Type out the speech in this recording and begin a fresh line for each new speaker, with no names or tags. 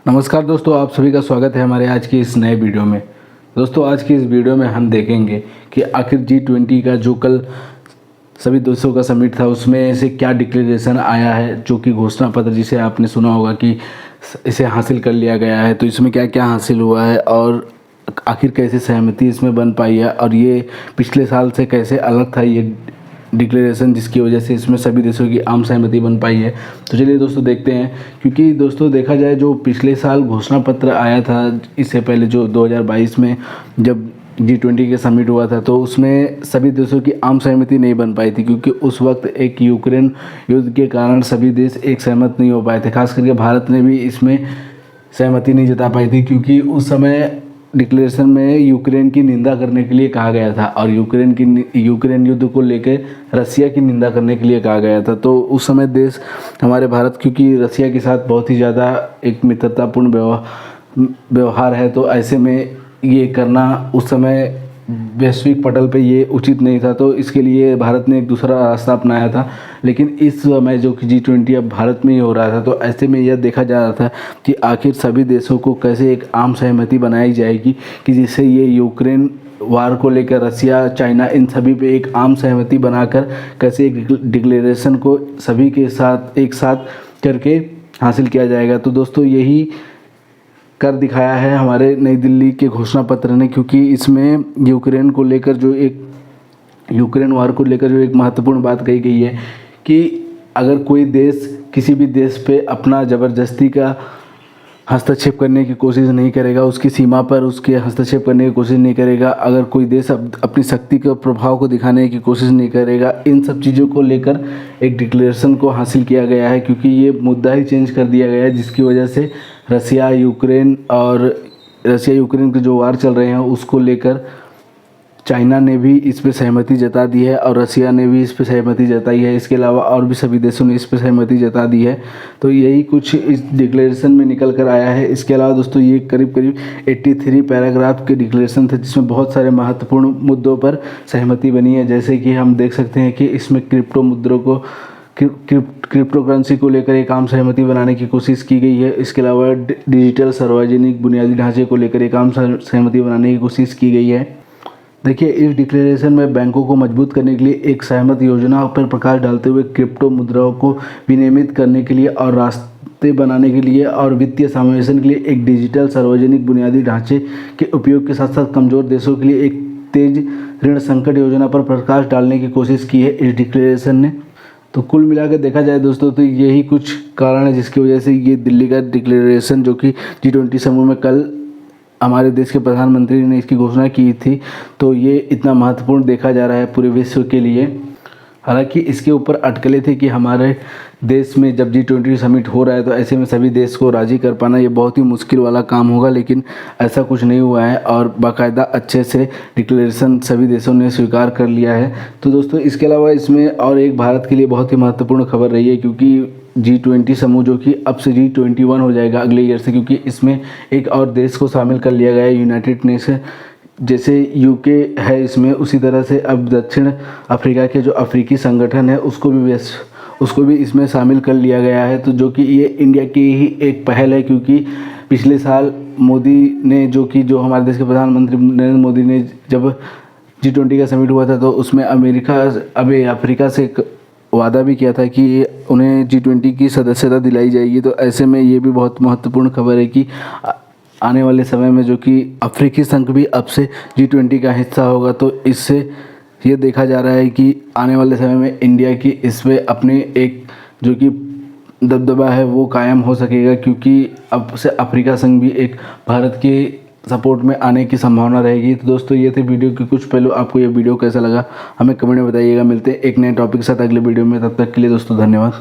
नमस्कार दोस्तों, आप सभी का स्वागत है हमारे आज की इस नए वीडियो में। दोस्तों, आज की इस वीडियो में हम देखेंगे कि आखिर G20 का जो कल सभी देशों का समिट था उसमें से क्या डिक्लेरेशन आया है, जो कि घोषणा पत्र जिसे आपने सुना होगा कि इसे हासिल कर लिया गया है। तो इसमें क्या क्या हासिल हुआ है और आखिर कैसे सहमति इसमें बन पाई है और ये पिछले साल से कैसे अलग था ये डिक्लेरेशन, जिसकी वजह से इसमें सभी देशों की आम सहमति बन पाई है। तो चलिए दोस्तों देखते हैं, क्योंकि दोस्तों देखा जाए जो पिछले साल घोषणा पत्र आया था, इससे पहले जो 2022 में जब G20 के समिट हुआ था, तो उसमें सभी देशों की आम सहमति नहीं बन पाई थी, क्योंकि उस वक्त एक यूक्रेन युद्ध के कारण सभी देश एक सहमत नहीं हो पाए थे। खास करके भारत ने भी इसमें सहमति नहीं जता पाई थी, क्योंकि उस समय डिक्लेरेशन में यूक्रेन की निंदा करने के लिए कहा गया था और यूक्रेन युद्ध को लेकर रसिया की निंदा करने के लिए कहा गया था। तो उस समय देश हमारे भारत, क्योंकि रसिया के साथ बहुत ही ज़्यादा एक मित्रतापूर्ण व्यवहार है, तो ऐसे में ये करना उस समय वैश्विक पटल पे ये उचित नहीं था। तो इसके लिए भारत ने एक दूसरा रास्ता अपनाया था। लेकिन इस समय जो कि G20 अब भारत में ही हो रहा था, तो ऐसे में यह देखा जा रहा था कि आखिर सभी देशों को कैसे एक आम सहमति बनाई जाएगी कि जिससे ये यूक्रेन वार को लेकर रसिया, चाइना, इन सभी पे एक आम सहमति बनाकर कैसे एक डिक्लेरेशन को सभी के साथ एक साथ करके हासिल किया जाएगा। तो दोस्तों यही कर दिखाया है हमारे नई दिल्ली के घोषणा पत्र ने, क्योंकि इसमें यूक्रेन वार को लेकर जो एक महत्वपूर्ण बात कही गई है कि अगर कोई देश किसी भी देश पे अपना ज़बरदस्ती का हस्तक्षेप करने की कोशिश नहीं करेगा, उसकी सीमा पर उसके हस्तक्षेप करने की कोशिश नहीं करेगा, अगर कोई देश अपनी शक्ति के प्रभाव को दिखाने की कोशिश नहीं करेगा, इन सब चीज़ों को लेकर एक डिक्लेरेशन को हासिल किया गया है। क्योंकि ये मुद्दा ही चेंज कर दिया गया है, जिसकी वजह से रसिया यूक्रेन के जो वार चल रहे हैं उसको लेकर चाइना ने भी इस पे सहमति जता दी है और रसिया ने भी इस पे सहमति जताई है। इसके अलावा और भी सभी देशों ने इस पे सहमति जता दी है। तो यही कुछ इस डिक्लेरेशन में निकल कर आया है। इसके अलावा दोस्तों ये करीब 83 पैराग्राफ के डिक्लेरेशन थे, जिसमें बहुत सारे महत्वपूर्ण मुद्दों पर सहमति बनी है। जैसे कि हम देख सकते हैं कि इसमें क्रिप्टो करेंसी को लेकर एक आम सहमति बनाने की कोशिश की गई है। इसके अलावा डिजिटल सार्वजनिक बुनियादी ढांचे को लेकर एक आम सहमति बनाने की कोशिश की गई है। देखिए, इस डिक्लेरेशन में बैंकों को मजबूत करने के लिए एक सहमत योजना पर प्रकाश डालते हुए क्रिप्टो मुद्राओं को विनियमित करने के लिए और रास्ते बनाने के लिए और वित्तीय समावेशन के लिए एक डिजिटल सार्वजनिक बुनियादी ढांचे के उपयोग के साथ साथ कमज़ोर देशों के लिए एक तेज ऋण संकट योजना पर प्रकाश डालने की कोशिश की है इस डिक्लेरेशन ने। तो कुल मिलाकर देखा जाए दोस्तों, तो यही कुछ कारण है जिसकी वजह से ये दिल्ली का डिक्लेरेशन, जो कि G20 समूह में कल हमारे देश के प्रधानमंत्री ने इसकी घोषणा की थी, तो ये इतना महत्वपूर्ण देखा जा रहा है पूरे विश्व के लिए। हालांकि इसके ऊपर अटकलें थी कि हमारे देश में जब G20 समिट हो रहा है, तो ऐसे में सभी देश को राज़ी कर पाना ये बहुत ही मुश्किल वाला काम होगा। लेकिन ऐसा कुछ नहीं हुआ है और बाकायदा अच्छे से डिक्लेरेशन सभी देशों ने स्वीकार कर लिया है। तो दोस्तों इसके अलावा इसमें और एक भारत के लिए बहुत ही महत्वपूर्ण खबर रही है, क्योंकि G20 समूह जो कि अब से G21 हो जाएगा अगले ईयर से, क्योंकि इसमें एक और देश को शामिल कर लिया गया है, यूनाइटेड नेशन। जैसे यूके है इसमें, उसी तरह से अब दक्षिण अफ्रीका के जो अफ्रीकी संगठन है उसको भी इसमें शामिल कर लिया गया है। तो जो कि ये इंडिया की ही एक पहल है, क्योंकि पिछले साल मोदी ने जो हमारे देश के प्रधानमंत्री नरेंद्र मोदी ने जब G20 का समिट हुआ था, तो उसमें अफ्रीका से वादा भी किया था कि उन्हें G20 की सदस्यता दिलाई जाएगी। तो ऐसे में ये भी बहुत महत्वपूर्ण खबर है कि आने वाले समय में जो कि अफ्रीकी संघ भी अब से G20 का हिस्सा होगा। तो इससे ये देखा जा रहा है कि आने वाले समय में इंडिया की इस पे अपनी एक जो कि दबदबा है वो कायम हो सकेगा, क्योंकि अब से अफ्रीका संघ भी एक भारत के सपोर्ट में आने की संभावना रहेगी। तो दोस्तों ये थे वीडियो के कुछ पहलू। आपको ये वीडियो कैसा लगा हमें कमेंट में बताइएगा। मिलते हैं एक नए टॉपिक के साथ अगले वीडियो में, तब तक के लिए दोस्तों धन्यवाद।